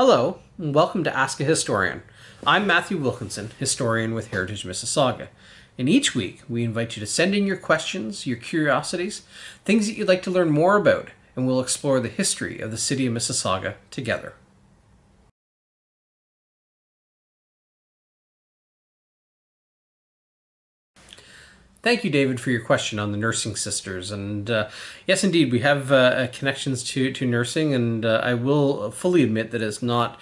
Hello, and welcome to Ask a Historian. I'm Matthew Wilkinson, historian with Heritage Mississauga. And each week, we invite you to send in your questions, your curiosities, things that you'd like to learn more about, and we'll explore the history of the city of Mississauga together. Thank you, David, for your question on the nursing sisters. And yes, indeed, we have connections to nursing, and I will fully admit that it's not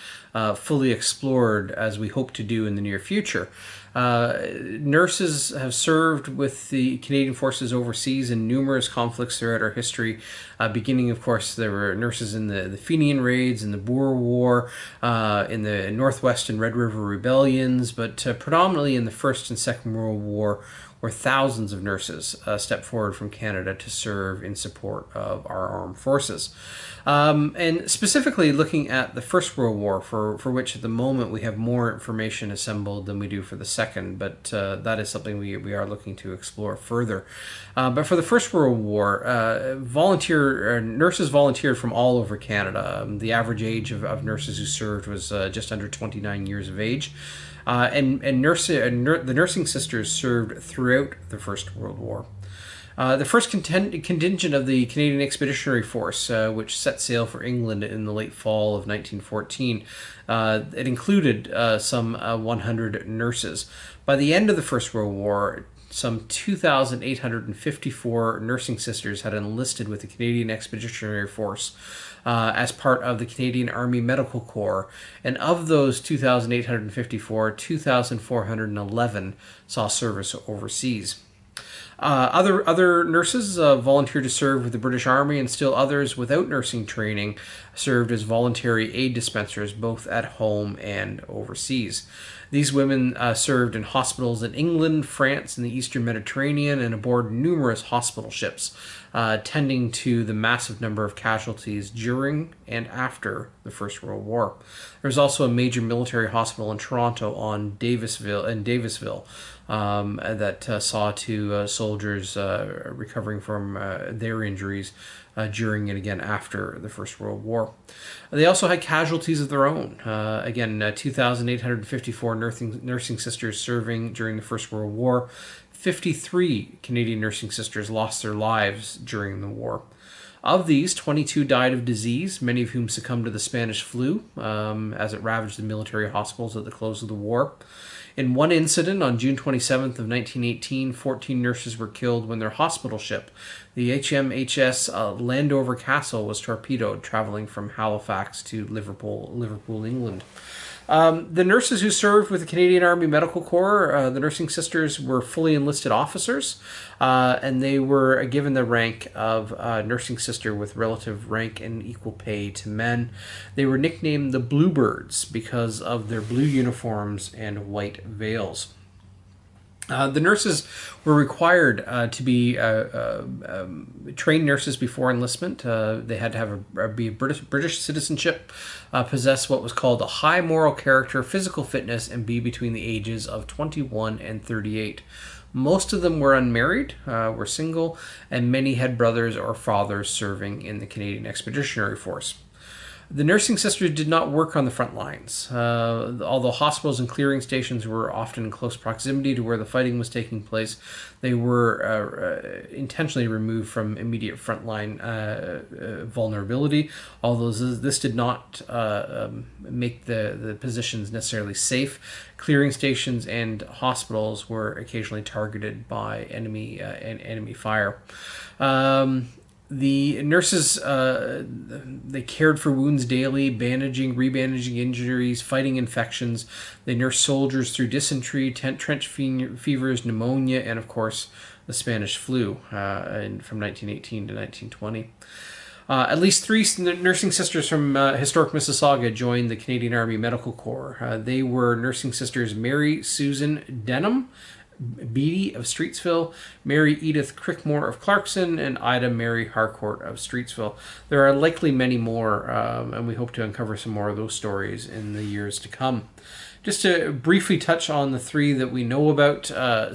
fully explored as we hope to do in the near future. Nurses have served with the Canadian Forces overseas in numerous conflicts throughout our history. Beginning, of course, there were nurses in the Fenian raids, in the Boer War, in the Northwest and Red River rebellions, but predominantly in the First and Second World War, where thousands of nurses stepped forward from Canada to serve in support of our armed forces. And specifically looking at the First World War, for which at the moment we have more information assembled than we do for the Second, but that is something we are looking to explore further. But for the First World War, nurses volunteered from all over Canada. The average age of nurses who served was just under 29 years of age. The nursing sisters served throughout the First World War. The first contingent of the Canadian Expeditionary Force, which set sail for England in the late fall of 1914, it included some 100 nurses. By the end of the First World War, some 2,854 nursing sisters had enlisted with the Canadian Expeditionary Force as part of the Canadian Army Medical Corps. And of those 2,854, 2,411 saw service overseas. Other nurses volunteered to serve with the British Army, and still others without nursing training served as voluntary aid dispensers both at home and overseas. These women served in hospitals in England, France, and the Eastern Mediterranean, and aboard numerous hospital ships, tending to the massive number of casualties during and after the First World War. There was also a major military hospital in Toronto on Davisville that saw to soldiers recovering from their injuries during and again after the First World War. They also had casualties of their own. 2,854 nursing sisters serving during the First World War. 53 Canadian nursing sisters lost their lives during the war. Of these, 22 died of disease, many of whom succumbed to the Spanish flu as it ravaged the military hospitals at the close of the war. In one incident on June 27th of 1918, 14 nurses were killed when their hospital ship, the HMHS Landover Castle, was torpedoed traveling from Halifax to Liverpool, England. The nurses who served with the Canadian Army Medical Corps, the nursing sisters, were fully enlisted officers, and they were given the rank of nursing sister with relative rank and equal pay to men. They were nicknamed the Bluebirds because of their blue uniforms and white veils. The nurses were required to be trained nurses before enlistment. They had to be British citizenship, possess what was called a high moral character, physical fitness, and be between the ages of 21 and 38. Most of them were unmarried, were single, and many had brothers or fathers serving in the Canadian Expeditionary Force. The nursing sisters did not work on the front lines. Although hospitals and clearing stations were often in close proximity to where the fighting was taking place, they were intentionally removed from immediate frontline vulnerability, although this did not make the positions necessarily safe. Clearing stations and hospitals were occasionally targeted by enemy fire. The nurses, they cared for wounds daily, rebandaging injuries, fighting infections. They nursed soldiers through dysentery, trench fevers, pneumonia, and of course the Spanish flu from 1918 to 1920. At least 3 nursing sisters from historic Mississauga joined the Canadian Army Medical Corps. They were nursing sisters Mary Susan Denham, Beatty of Streetsville, Mary Edith Crickmore of Clarkson, and Ida Mary Harcourt of Streetsville. There are likely many more, and we hope to uncover some more of those stories in the years to come. Just to briefly touch on the 3 that we know about,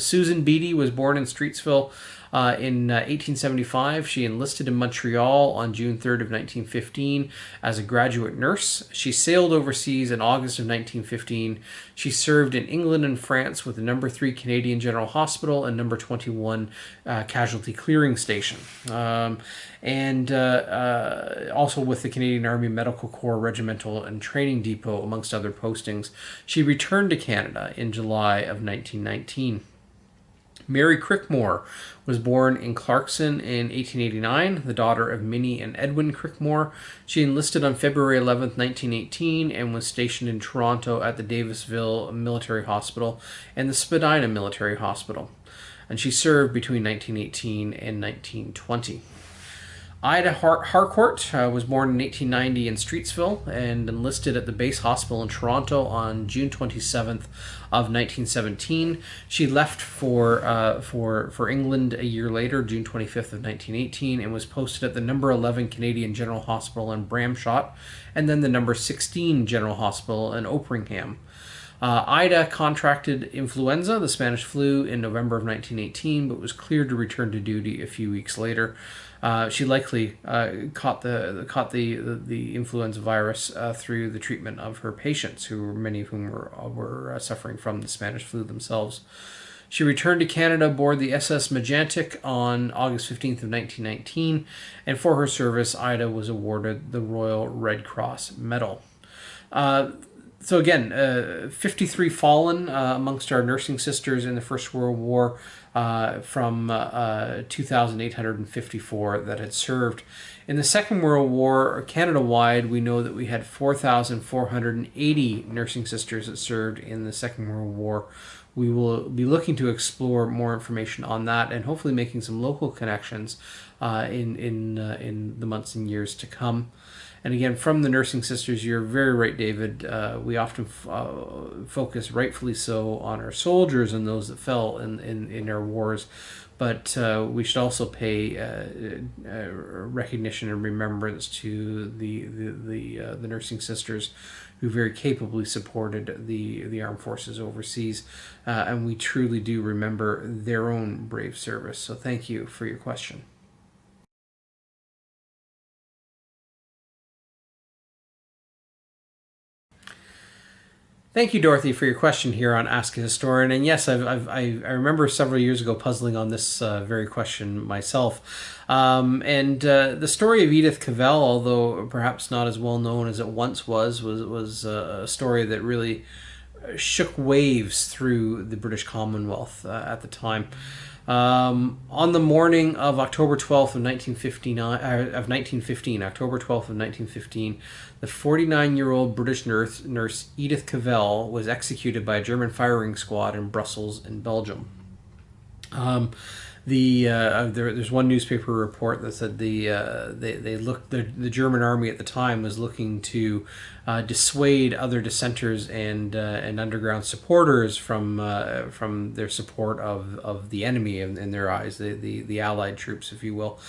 Susan Beatty was born in Streetsville In 1875, she enlisted in Montreal on June 3rd of 1915 as a graduate nurse. She sailed overseas in August of 1915. She served in England and France with the No. 3 Canadian General Hospital and No. 21 Casualty Clearing Station. And also with the Canadian Army Medical Corps Regimental and Training Depot, amongst other postings. She returned to Canada in July of 1919. Mary Crickmore was born in Clarkson in 1889, the daughter of Minnie and Edwin Crickmore. She enlisted on February 11th, 1918, and was stationed in Toronto at the Davisville Military Hospital and the Spadina Military Hospital. And she served between 1918 and 1920. Ida Harcourt was born in 1890 in Streetsville and enlisted at the base hospital in Toronto on June 27th of 1917. She left for England a year later, June 25th of 1918, and was posted at the No. 11 Canadian General Hospital in Bramshott, and then the No. 16 General Hospital in Operingham. Ida contracted influenza, the Spanish flu, in November of 1918, but was cleared to return to duty a few weeks later. She likely caught the influenza virus through the treatment of her patients, many of whom were suffering from the Spanish flu themselves. She returned to Canada aboard the SS Majantic on August 15th of 1919, and for her service, Ida was awarded the Royal Red Cross Medal. So again, 53 fallen amongst our nursing sisters in the First World War, from 2,854 that had served. In the Second World War, Canada-wide, we know that we had 4,480 nursing sisters that served in the Second World War. We will be looking to explore more information on that and hopefully making some local connections in the months and years to come. And again, from the nursing sisters, you're very right, David. We often focus, rightfully so, on our soldiers and those that fell in our wars. But we should also pay recognition and remembrance to the nursing sisters who very capably supported the armed forces overseas. And we truly do remember their own brave service. So thank you for your question. Thank you, Dorothy, for your question here on Ask a Historian. And yes, I remember several years ago puzzling on this very question myself. The story of Edith Cavell, although perhaps not as well known as it once was a story that really shook waves through the British Commonwealth at the time. On the morning of October 12th of 1915, October 12th of 1915, the 49-year-old British nurse Edith Cavell was executed by a German firing squad in Brussels in Belgium. There's one newspaper report that said the German army at the time was looking to dissuade other dissenters and underground supporters from their support of the enemy in their eyes, the Allied troops, if you will.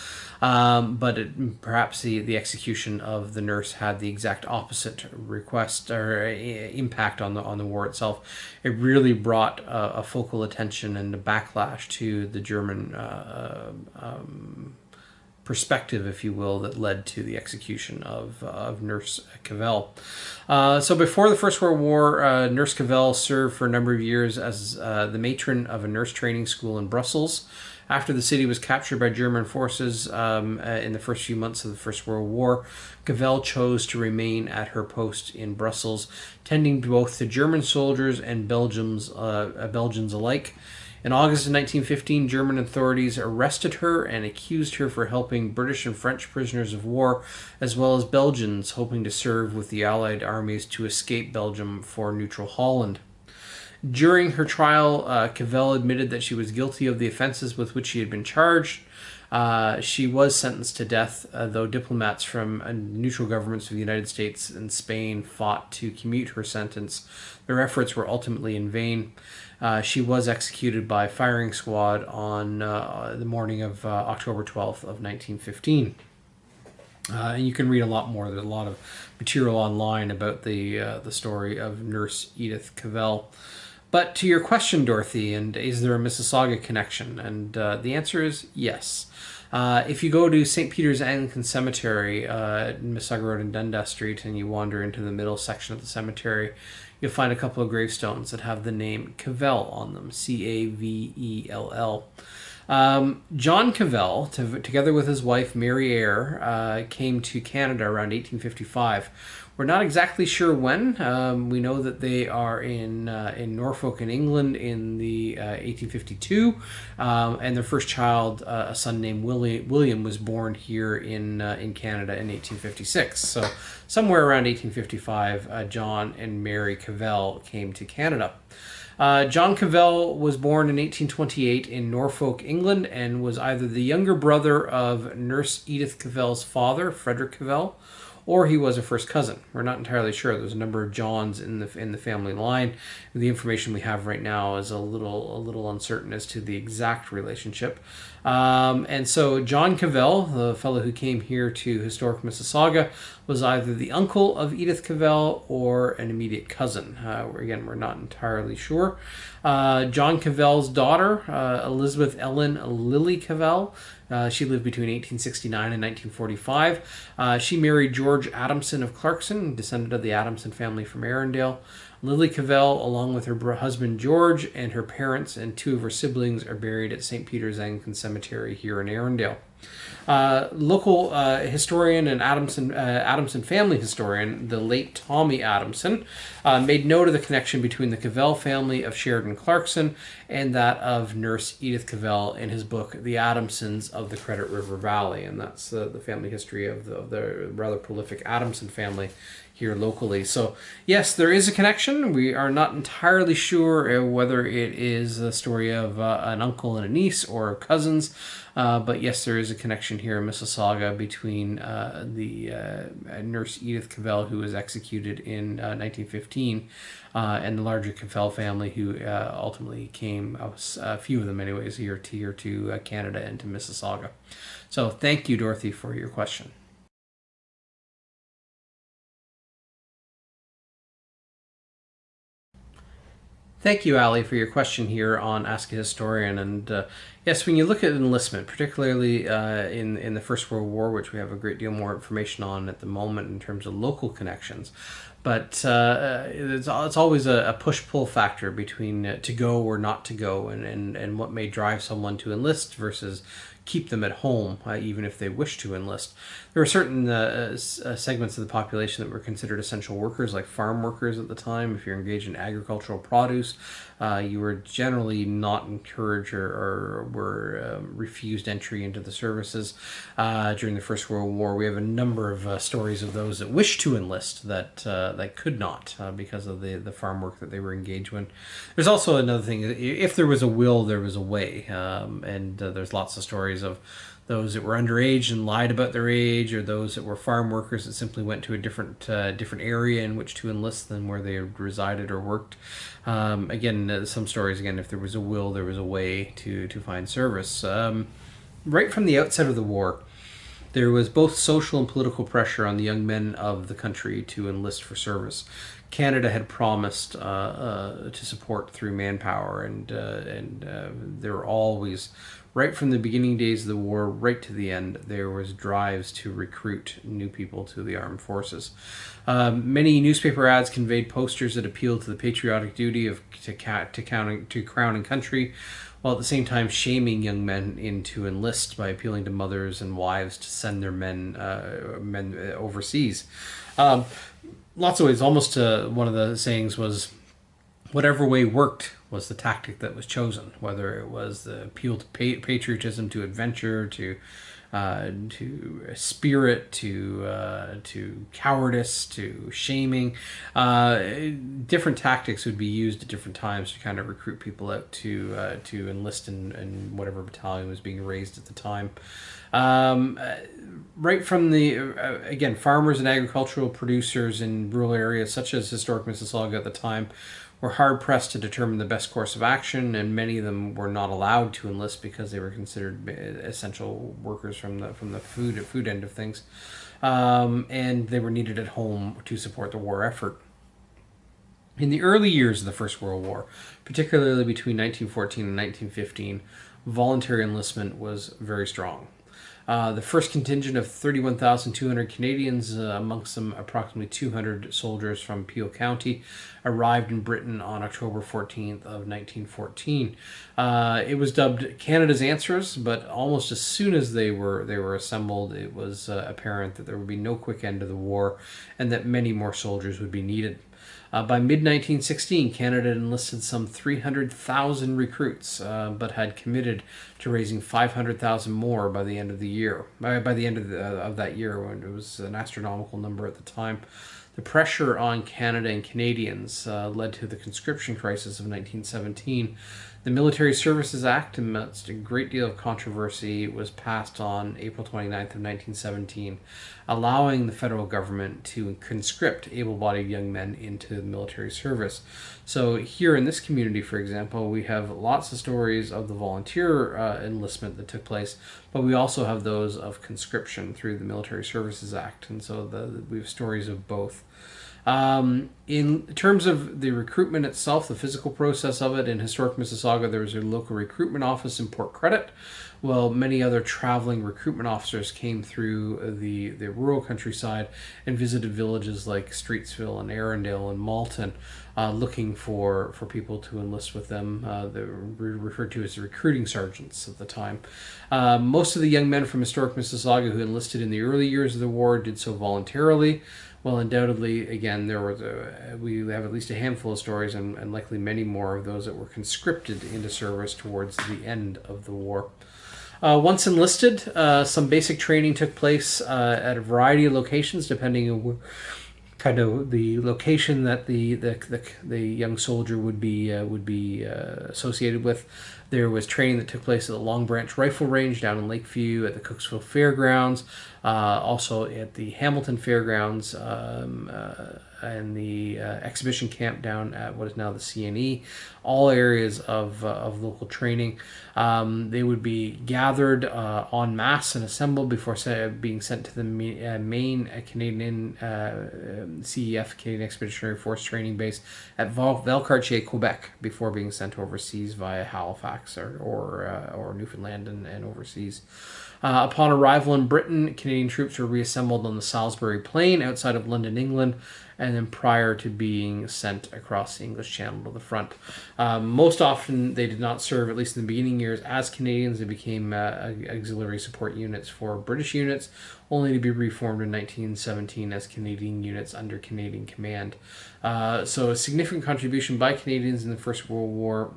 But perhaps the execution of the nurse had the exact opposite request or impact on the war itself. It really brought a focal attention and a backlash to the German perspective, if you will, that led to the execution of Nurse Cavell. So before the First World War, Nurse Cavell served for a number of years as the matron of a nurse training school in Brussels. After the city was captured by German forces in the first few months of the First World War, Cavell chose to remain at her post in Brussels, tending both to German soldiers and Belgians alike. In August of 1915, German authorities arrested her and accused her for helping British and French prisoners of war, as well as Belgians hoping to serve with the Allied armies to escape Belgium for neutral Holland. During her trial, Cavell admitted that she was guilty of the offenses with which she had been charged. She was sentenced to death, though diplomats from neutral governments of the United States and Spain fought to commute her sentence. Their efforts were ultimately in vain. She was executed by firing squad on the morning of October 12th of 1915. And you can read a lot more. There's a lot of material online about the story of Nurse Edith Cavell. But to your question, Dorothy, and is there a Mississauga connection? And the answer is yes. If you go to St. Peter's Anglican Cemetery in Mississauga Road and Dundas Street, and you wander into the middle section of the cemetery, you'll find a couple of gravestones that have the name Cavell on them, Cavell. John Cavell, together with his wife Mary Eyre, came to Canada around 1855. We're not exactly sure when. We know that they are in Norfolk in England in the 1852, and their first child, a son named William, was born here in Canada in 1856. So somewhere around 1855, John and Mary Cavell came to Canada. John Cavell was born in 1828 in Norfolk, England, and was either the younger brother of Nurse Edith Cavell's father, Frederick Cavell, or he was a first cousin. We're not entirely sure. There's a number of Johns in the family line. The information we have right now is a little uncertain as to the exact relationship. And so John Cavell, the fellow who came here to historic Mississauga, was either the uncle of Edith Cavell or an immediate cousin. Again, we're not entirely sure. John Cavell's daughter, Elizabeth Ellen Lilly Cavell, she lived between 1869 and 1945. She married George Adamson of Clarkson, descended of the Adamson family from Arundel. Lily Cavell, along with her husband George and her parents and two of her siblings, are buried at St. Peter's Anglican Cemetery here in Arundel. Local historian and Adamson family historian, the late Tommy Adamson, made note of the connection between the Cavell family of Sheridan Clarkson and that of Nurse Edith Cavell in his book, The Adamsons of the Credit River Valley. And that's the family history of the rather prolific Adamson family here locally. So yes, there is a connection. We are not entirely sure whether it is a story of an uncle and a niece or cousins, but yes, there is a connection here in Mississauga between the Nurse Edith Cavell, who was executed in 1915, and the larger Cavell family, who ultimately came, a few of them anyways, here to Canada and to Mississauga. So thank you, Dorothy, for your question. Thank you, Ali, for your question here on Ask a Historian. And yes, when you look at enlistment, particularly in the First World War, which we have a great deal more information on at the moment in terms of local connections, but it's always a push-pull factor between to go or not to go, and what may drive someone to enlist versus keep them at home, even if they wish to enlist. There are certain segments of the population that were considered essential workers, like farm workers at the time. If you're engaged in agricultural produce, you were generally not encouraged or were refused entry into the services. During the First World War, we have a number of stories of those that wished to enlist that could not because of the farm work that they were engaged in. There's also another thing: if there was a will, there was a way, and there's lots of stories of those that were underage and lied about their age, or those that were farm workers that simply went to a different area in which to enlist than where they had resided or worked. Again, some stories, again, if there was a will, there was a way to find service. Right from the outset of the war, there was both social and political pressure on the young men of the country to enlist for service. Canada had promised to support through manpower, and there were always, right from the beginning days of the war, right to the end, there was drives to recruit new people to the armed forces. Many newspaper ads conveyed posters that appealed to the patriotic duty to crown and country, while at the same time shaming young men into enlist by appealing to mothers and wives to send their men overseas. Lots of ways. Almost one of the sayings was, whatever way worked was the tactic that was chosen, whether it was the appeal to patriotism, to adventure, to spirit, to cowardice, to shaming. Different tactics would be used at different times to kind of recruit people out to enlist in whatever battalion was being raised at the time. Right from the, again, farmers and agricultural producers in rural areas such as historic Mississauga at the time were hard-pressed to determine the best course of action, and many of them were not allowed to enlist because they were considered essential workers from the food end of things, and they were needed at home to support the war effort. In the early years of the First World War, particularly between 1914 and 1915, voluntary enlistment was very strong. The first contingent of 31,200 Canadians, amongst them approximately 200 soldiers from Peel County, arrived in Britain on October 14th of 1914. It was dubbed Canada's Answers, but almost as soon as they were assembled, it was apparent that there would be no quick end to the war, and that many more soldiers would be needed. By mid-1916, Canada had enlisted some 300,000 recruits, but had committed to raising 500,000 more by the end of the year. By the end of that year, when it was an astronomical number at the time. The pressure on Canada and Canadians led to the conscription crisis of 1917. The Military Services Act, amidst a great deal of controversy, was passed on April 29th of 1917, allowing the federal government to conscript able-bodied young men into the military service. So here in this community, for example, we have lots of stories of the volunteer enlistment that took place, but we also have those of conscription through the Military Services Act, and so we have stories of both. In terms of the recruitment itself, the physical process of it, in historic Mississauga, there was a local recruitment office in Port Credit. Well, many other traveling recruitment officers came through the rural countryside and visited villages like Streetsville and Arundel and Malton, looking for people to enlist with them. They were referred to as the recruiting sergeants at the time. Most of the young men from historic Mississauga who enlisted in the early years of the war did so voluntarily. Well, undoubtedly, again, we have at least a handful of stories, and likely many more of those that were conscripted into service towards the end of the war. Once enlisted, some basic training took place at a variety of locations, depending on kind of the location that the young soldier would be associated with. There was training that took place at the Long Branch Rifle Range down in Lakeview, at the Cooksville Fairgrounds, also at the Hamilton Fairgrounds, and the exhibition camp down at what is now the CNE, all areas of local training. They would be gathered en masse and assembled before being sent to the main Canadian CEF, Canadian Expeditionary Force Training Base at Valcartier, Quebec, before being sent overseas via Halifax or Newfoundland and overseas. Upon arrival in Britain, Canadian troops were reassembled on the Salisbury Plain outside of London, England, and then prior to being sent across the English Channel to the front. Most often, they did not serve, at least in the beginning years, as Canadians. They became auxiliary support units for British units, only to be reformed in 1917 as Canadian units under Canadian command. So a significant contribution by Canadians in the First World War,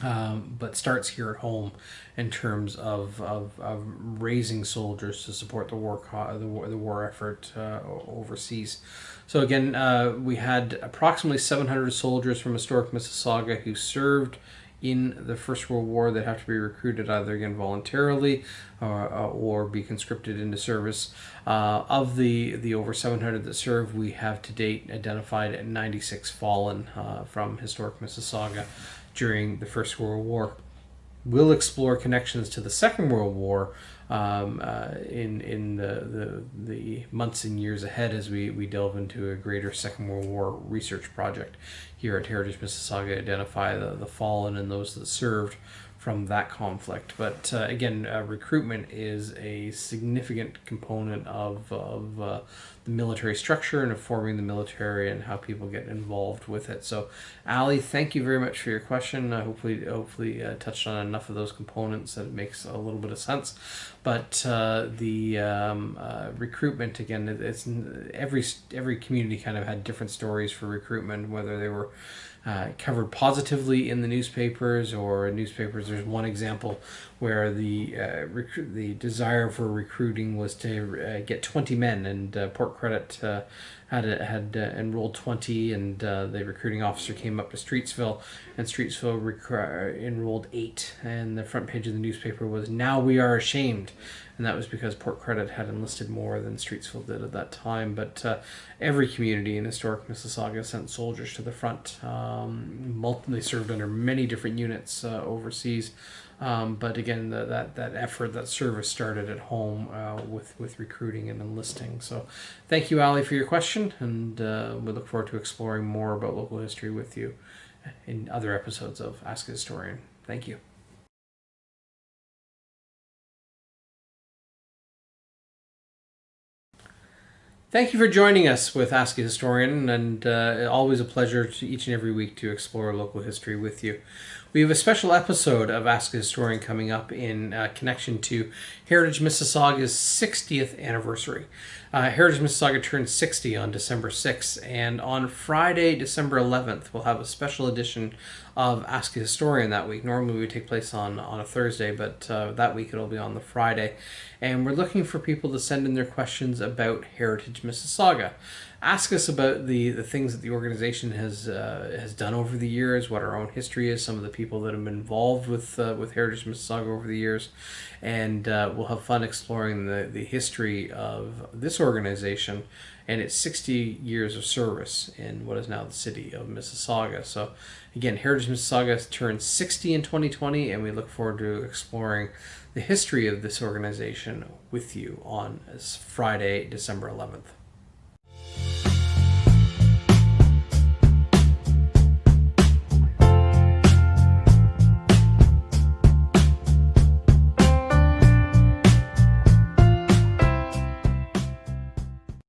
but starts here at home in terms of raising soldiers to support the war effort overseas. So again, we had approximately 700 soldiers from historic Mississauga who served in the First World War that have to be recruited either again voluntarily or be conscripted into service. Of the over 700 that served, we have to date identified 96 fallen from historic Mississauga during the First World War. We'll explore connections to the Second World War in the months and years ahead as we delve into a greater Second World War research project here at Heritage Mississauga, identify the fallen and those that served from that conflict. But again, recruitment is a significant component of the military structure and of forming the military and how people get involved with it. So, Ali, thank you very much for your question. Hopefully touched on enough of those components that it makes a little bit of sense. But the recruitment, again, it's every community kind of had different stories for recruitment, whether they were covered positively in the newspapers or newspapers. There's one example where the desire for recruiting was to get 20 men, and Port Credit had enrolled 20, and the recruiting officer came up to Streetsville, and Streetsville enrolled 8, and the front page of the newspaper was, "Now we are ashamed." And that was because Port Credit had enlisted more than Streetsville did at that time. But every community in historic Mississauga sent soldiers to the front. They served under many different units overseas. But again, that effort, that service started at home with recruiting and enlisting. So thank you, Ali, for your question, and we look forward to exploring more about local history with you in other episodes of Ask a Historian. Thank you. Thank you for joining us with Ask a Historian, and always a pleasure to each and every week to explore local history with you. We have a special episode of Ask a Historian coming up in connection to Heritage Mississauga's 60th anniversary. Heritage Mississauga turned 60 on December 6th, and on Friday, December 11th, we'll have a special edition of Ask a Historian that week. Normally, we would take place on a Thursday, but that week it'll be on the Friday. And we're looking for people to send in their questions about Heritage Mississauga. Ask us about the things that the organization has done over the years, what our own history is, some of the people that have been involved with Heritage Mississauga over the years, and we'll have fun exploring the history of this organization and its 60 years of service in what is now the city of Mississauga. So again, Heritage Mississauga turned 60 in 2020, and we look forward to exploring the history of this organization with you on Friday, December 11th.